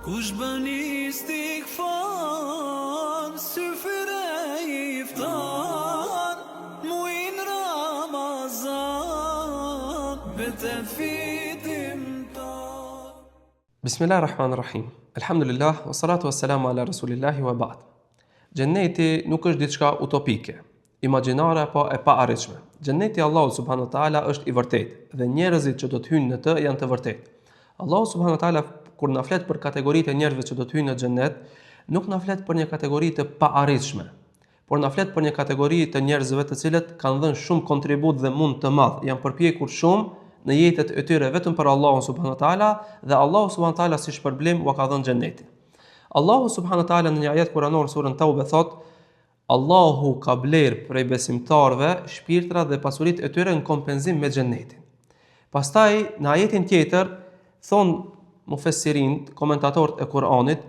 Kush bën istighfar, syfyre iftar, muin Ramazan, betet fitimtar. Bismillahirrahmanirrahim. Alhamdulillah, wassalatu wassalamu ala rasulillahi wa ba'd. Xhenneti nuk është diçka utopike, imagjinare apo e paarritshme. Xhenneti i Allahut subhanahu wa taala është i vërtetë dhe njerëzit që do të hyjnë në të janë të vërtetë. Allahu subhanahu wa taala kur na flet për kategoritë e njerëzve që do të hyjnë në xhennet, nuk na flet për një kategori të paarritshme, por na flet për një kategori të njerëzve të cilët kanë dhënë shumë kontribut dhe mund të madh, janë përpjekur shumë në jetët e tyre vetëm për Allahun subhanahu wa taala dhe Allahu subhanahu wa taala si shpërblim u ka dhënë xhennetin. Allahu subhanahu wa taala në një ajet kuranor surën Tauba thot: Allahu ka blerë prej besimtarëve shpirtra dhe pasuritë e tyre në kompenzim me xhennetin. Pastaj në ajetin tjetër thon mufessirin, komentatorët e Kur'anit,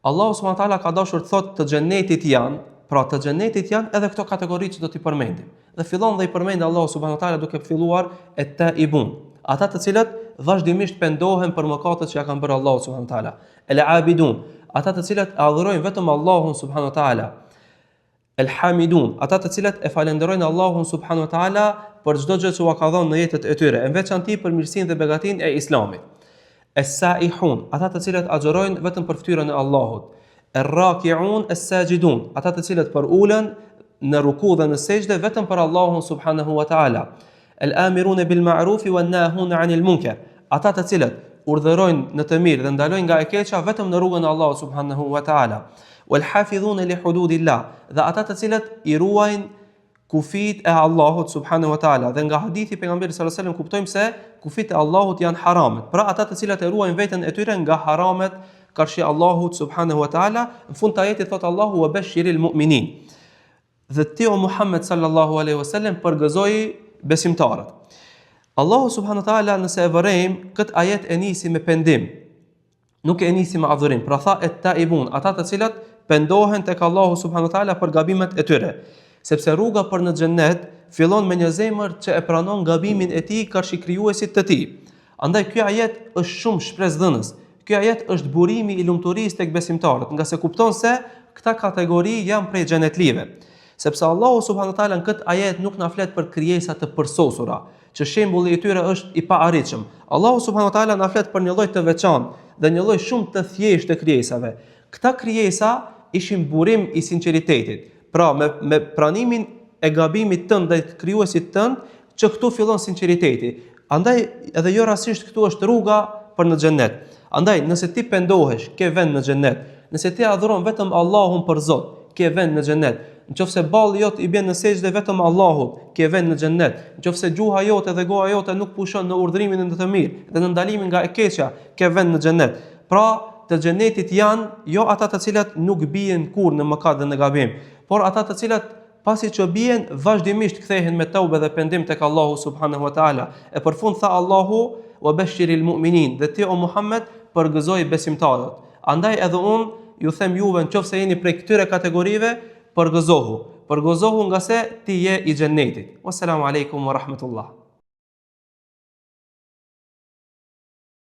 Allahu subhanahu wa taala ka dashur të thotë të xhennetit janë, pra të xhennetit janë edhe këto kategori që do t'i përmendim. Dhe fillon dhe i përmend Allahu subhanahu wa taala duke filluar et-taibun, ata të cilët vazhdimisht pendohen për mëkatet që ja kanë bërë Allahu subhanahu wa taala. El-abidun, ata të cilët e adhurojnë vetëm Allahun subhanahu wa taala. El-hamidun, ata të cilët e falenderojnë Allahun subhanahu wa taala për çdo gjë që u ka dhënë në jetët e tyre, në veçanti për mirësinë dhe begatinë e Islamit. Es-saihun, ata të cilët agjërojnë vetëm për fytyrën e Allahut. Er-raki'un es-sajidun, ata të cilët për ulën në ruku dhe në sejdë vetëm për Allahun subhanahu wa taala. El-amirun bil ma'ruf wan-nahun 'anil munkar, ata të cilët urdhërojnë në të mirë dhe ndalojnë nga e keqja vetëm në rrugën e Allahut subhanahu wa taala. Wal-hafizun li hududillah, dhe ata të cilët i ruajnë kufit e Allahut subhanahu wa taala. Dhe nga hadithi pejgamberit sallallahu alajhi wasallam kuptojmë se kufit e Allahut janë haramet. Pra ata të cilët e ruajnë veten e tyre nga haramet karshi Allahut subhanahu wa taala, në fund të ajetit thot Allahu wa bashiril mu'minin. Dhe ti o Muhammed sallallahu alaihi wasallam përgëzoi besimtarët. Allahu subhanahu wa taala nëse e vërejmë këtë ajet e nisi me pendim, nuk e nisi me adhurim. Pra tha et-taibun, ata të cilët pendohen tek Allahu subhanahu wa taala për gabimet e tyre. Sepse rruga për në xhennet fillon me një zemër që e pranon gabimin e tij karshi krijuesit të tij. Andaj ky ajet është shumë shpresdhënës. Ky ajet është burimi i lumturisë tek besimtarët, nga se kupton se këta kategori janë prej xhenetlive. Sepse Allahu subhanahu wa taala në këtë ajet nuk na flet për krijesa të përsosura, që shembulli i tyre është i paarritshëm. Allahu subhanahu wa taala na flet për një lloj të veçantë dhe një lloj shumë të thjeshtë të krijesave. Këta krijesa ishin burim i sinqeritetit. Pra me pranimin e gabimit tënd ndaj krijuesit tënd që këtu fillon sinqeriteti. Andaj edhe jo rastësisht këtu është rruga për në xhennet. Andaj nëse ti pendohesh, ke vend në xhennet. Nëse ti adhuron vetëm Allahun për Zot, ke vend në xhennet. Nëse balli jot i bën në sejdë vetëm Allahut, ke vend në xhennet. Nëse gjuha jote dhe goja jote nuk pushon në urdhrimin e të mirë dhe në ndalimin nga e keqja, ke vend në xhennet. Pra të xhennetit janë jo ata të cilët nuk bien kurrë në mëkat dhe në gabim, por ata të cilët pasi që bien vazhdimisht kthehen me tauba dhe pendim tek Allahu subhanahu wa taala. E përfund tha Allahu wa bashiril mu'minin, dhe ti o Muhammed përgëzoi besimtarët. Andaj edhe unë ju them juve nëse jeni prej këtyre kategorive, përgëzohu nga se ti je i xhennetit. Wassalamu alaikum wa rahmatullah.